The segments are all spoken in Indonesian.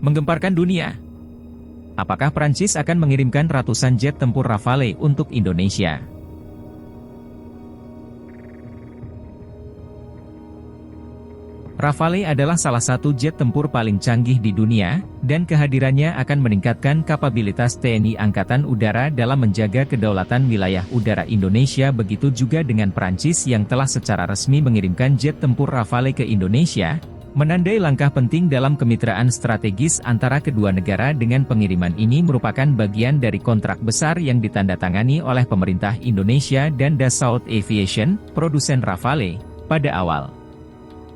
Menggemparkan dunia. Apakah Prancis akan mengirimkan ratusan jet tempur Rafale untuk Indonesia? Rafale adalah salah satu jet tempur paling canggih di dunia, dan kehadirannya akan meningkatkan kapabilitas TNI Angkatan Udara dalam menjaga kedaulatan wilayah udara Indonesia. Begitu juga dengan Prancis yang telah secara resmi mengirimkan jet tempur Rafale ke Indonesia, menandai langkah penting dalam kemitraan strategis antara kedua negara. Dengan pengiriman ini merupakan bagian dari kontrak besar yang ditandatangani oleh pemerintah Indonesia dan Dassault Aviation, produsen Rafale, pada awal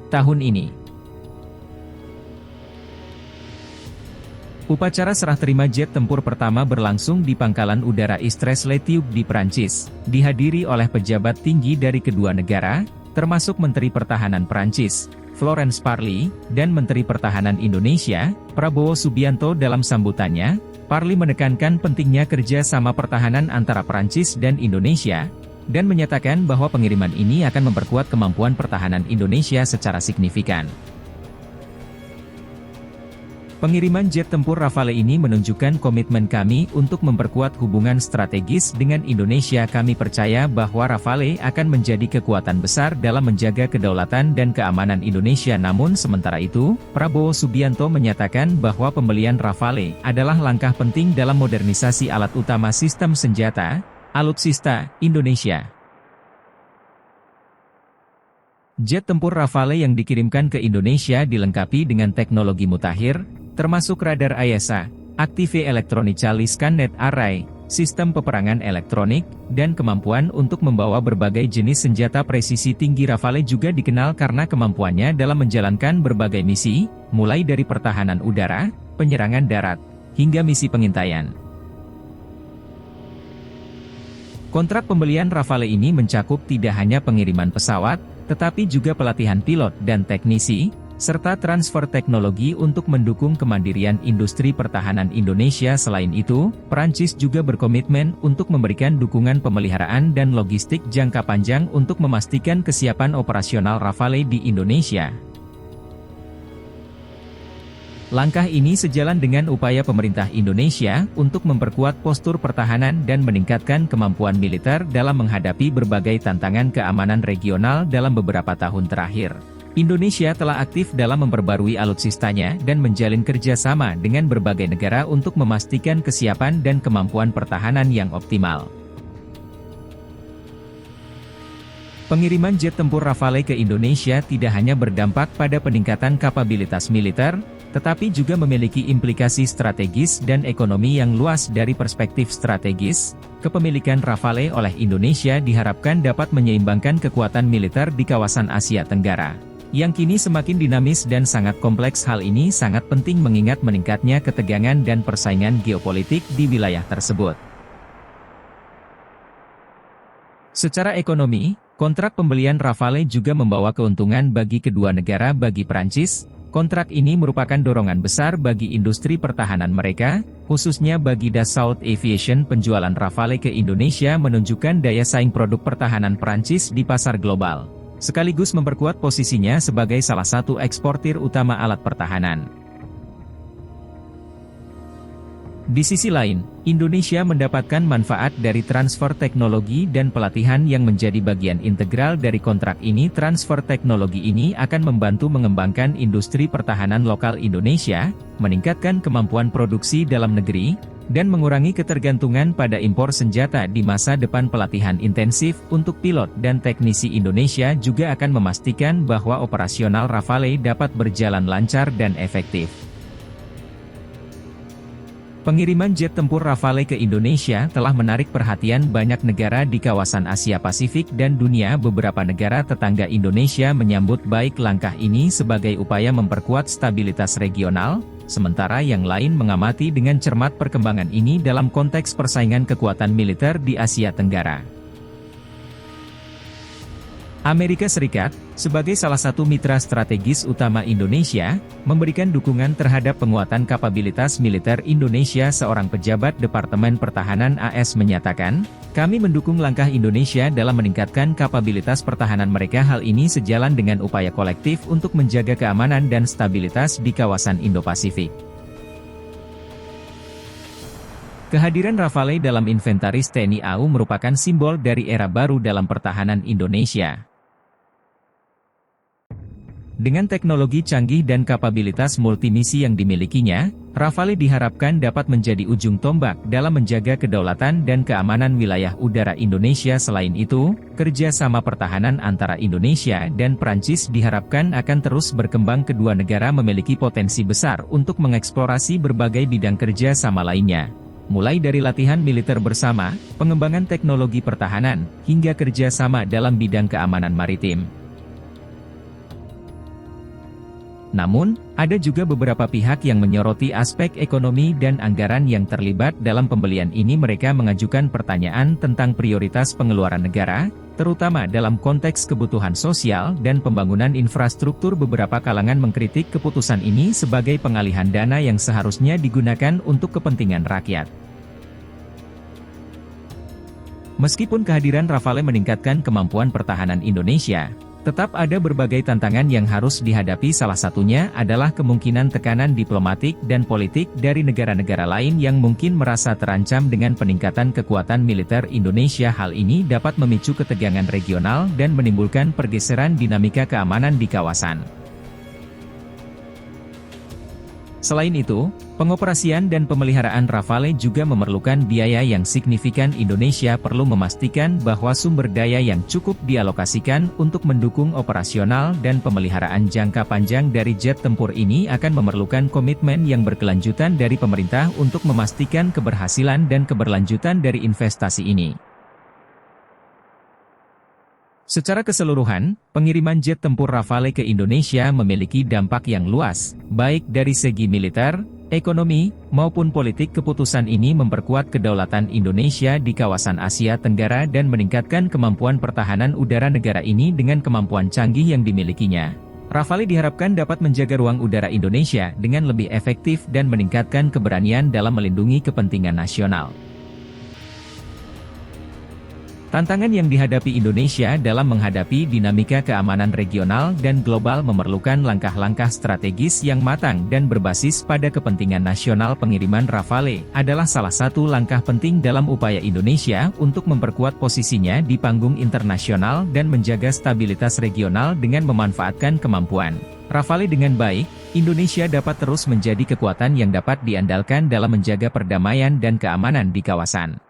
tahun ini. Upacara serah terima jet tempur pertama berlangsung di Pangkalan Udara Istres-les-Tubes di Prancis, dihadiri oleh pejabat tinggi dari kedua negara, termasuk Menteri Pertahanan Prancis, Florence Parly, dan Menteri Pertahanan Indonesia, Prabowo Subianto. Dalam sambutannya, Parly menekankan pentingnya kerja sama pertahanan antara Prancis dan Indonesia, dan menyatakan bahwa pengiriman ini akan memperkuat kemampuan pertahanan Indonesia secara signifikan. Pengiriman jet tempur Rafale ini menunjukkan komitmen kami untuk memperkuat hubungan strategis dengan Indonesia. Kami percaya bahwa Rafale akan menjadi kekuatan besar dalam menjaga kedaulatan dan keamanan Indonesia. Namun sementara itu, Prabowo Subianto menyatakan bahwa pembelian Rafale adalah langkah penting dalam modernisasi alat utama sistem senjata, Alutsista, Indonesia. Jet tempur Rafale yang dikirimkan ke Indonesia dilengkapi dengan teknologi mutakhir, termasuk radar AESA, Active Electronically Scanned Array, sistem peperangan elektronik, dan kemampuan untuk membawa berbagai jenis senjata presisi tinggi. Rafale juga dikenal karena kemampuannya dalam menjalankan berbagai misi, mulai dari pertahanan udara, penyerangan darat, hingga misi pengintaian. Kontrak pembelian Rafale ini mencakup tidak hanya pengiriman pesawat, tetapi juga pelatihan pilot dan teknisi, serta transfer teknologi untuk mendukung kemandirian industri pertahanan Indonesia. Selain itu, Prancis juga berkomitmen untuk memberikan dukungan pemeliharaan dan logistik jangka panjang untuk memastikan kesiapan operasional Rafale di Indonesia. Langkah ini sejalan dengan upaya pemerintah Indonesia untuk memperkuat postur pertahanan dan meningkatkan kemampuan militer dalam menghadapi berbagai tantangan keamanan regional. Dalam beberapa tahun terakhir, Indonesia telah aktif dalam memperbarui alutsistanya dan menjalin kerjasama dengan berbagai negara untuk memastikan kesiapan dan kemampuan pertahanan yang optimal. Pengiriman jet tempur Rafale ke Indonesia tidak hanya berdampak pada peningkatan kapabilitas militer, tetapi juga memiliki implikasi strategis dan ekonomi yang luas. Dari perspektif strategis, kepemilikan Rafale oleh Indonesia diharapkan dapat menyeimbangkan kekuatan militer di kawasan Asia Tenggara, yang kini semakin dinamis dan sangat kompleks. Hal ini sangat penting mengingat meningkatnya ketegangan dan persaingan geopolitik di wilayah tersebut. Secara ekonomi, kontrak pembelian Rafale juga membawa keuntungan bagi kedua negara. Bagi Prancis, kontrak ini merupakan dorongan besar bagi industri pertahanan mereka, khususnya bagi Dassault Aviation. Penjualan Rafale ke Indonesia menunjukkan daya saing produk pertahanan Prancis di pasar global, sekaligus memperkuat posisinya sebagai salah satu eksportir utama alat pertahanan. Di sisi lain, Indonesia mendapatkan manfaat dari transfer teknologi dan pelatihan yang menjadi bagian integral dari kontrak ini. Transfer teknologi ini akan membantu mengembangkan industri pertahanan lokal Indonesia, meningkatkan kemampuan produksi dalam negeri, dan mengurangi ketergantungan pada impor senjata di masa depan. Pelatihan intensif untuk pilot dan teknisi Indonesia juga akan memastikan bahwa operasional Rafale dapat berjalan lancar dan efektif. Pengiriman jet tempur Rafale ke Indonesia telah menarik perhatian banyak negara di kawasan Asia Pasifik dan dunia. Beberapa negara tetangga Indonesia menyambut baik langkah ini sebagai upaya memperkuat stabilitas regional, sementara yang lain mengamati dengan cermat perkembangan ini dalam konteks persaingan kekuatan militer di Asia Tenggara. Amerika Serikat, sebagai salah satu mitra strategis utama Indonesia, memberikan dukungan terhadap penguatan kapabilitas militer Indonesia. Seorang pejabat Departemen Pertahanan AS menyatakan, "Kami mendukung langkah Indonesia dalam meningkatkan kapabilitas pertahanan mereka. Hal ini sejalan dengan upaya kolektif untuk menjaga keamanan dan stabilitas di kawasan Indo-Pasifik." Kehadiran Rafale dalam inventaris TNI AU merupakan simbol dari era baru dalam pertahanan Indonesia. Dengan teknologi canggih dan kapabilitas multimisi yang dimilikinya, Rafale diharapkan dapat menjadi ujung tombak dalam menjaga kedaulatan dan keamanan wilayah udara Indonesia. Selain itu, kerjasama pertahanan antara Indonesia dan Prancis diharapkan akan terus berkembang. Kedua negara memiliki potensi besar untuk mengeksplorasi berbagai bidang kerja sama lainnya. Mulai dari latihan militer bersama, pengembangan teknologi pertahanan, hingga kerjasama dalam bidang keamanan maritim. Namun, ada juga beberapa pihak yang menyoroti aspek ekonomi dan anggaran yang terlibat dalam pembelian ini. Mereka mengajukan pertanyaan tentang prioritas pengeluaran negara, terutama dalam konteks kebutuhan sosial dan pembangunan infrastruktur. Beberapa kalangan mengkritik keputusan ini sebagai pengalihan dana yang seharusnya digunakan untuk kepentingan rakyat. Meskipun kehadiran Rafale meningkatkan kemampuan pertahanan Indonesia, tetap ada berbagai tantangan yang harus dihadapi. Salah satunya adalah kemungkinan tekanan diplomatik dan politik dari negara-negara lain yang mungkin merasa terancam dengan peningkatan kekuatan militer Indonesia. Hal ini dapat memicu ketegangan regional dan menimbulkan pergeseran dinamika keamanan di kawasan. Selain itu, pengoperasian dan pemeliharaan Rafale juga memerlukan biaya yang signifikan. Indonesia perlu memastikan bahwa sumber daya yang cukup dialokasikan untuk mendukung operasional dan pemeliharaan jangka panjang dari jet tempur ini. Akan memerlukan komitmen yang berkelanjutan dari pemerintah untuk memastikan keberhasilan dan keberlanjutan dari investasi ini. Secara keseluruhan, pengiriman jet tempur Rafale ke Indonesia memiliki dampak yang luas, baik dari segi militer, ekonomi, maupun politik. Keputusan ini memperkuat kedaulatan Indonesia di kawasan Asia Tenggara dan meningkatkan kemampuan pertahanan udara negara ini dengan kemampuan canggih yang dimilikinya. Rafale diharapkan dapat menjaga ruang udara Indonesia dengan lebih efektif dan meningkatkan keberanian dalam melindungi kepentingan nasional. Tantangan yang dihadapi Indonesia dalam menghadapi dinamika keamanan regional dan global memerlukan langkah-langkah strategis yang matang dan berbasis pada kepentingan nasional. Pengiriman Rafale adalah salah satu langkah penting dalam upaya Indonesia untuk memperkuat posisinya di panggung internasional dan menjaga stabilitas regional. Dengan memanfaatkan kemampuan Rafale dengan baik, Indonesia dapat terus menjadi kekuatan yang dapat diandalkan dalam menjaga perdamaian dan keamanan di kawasan.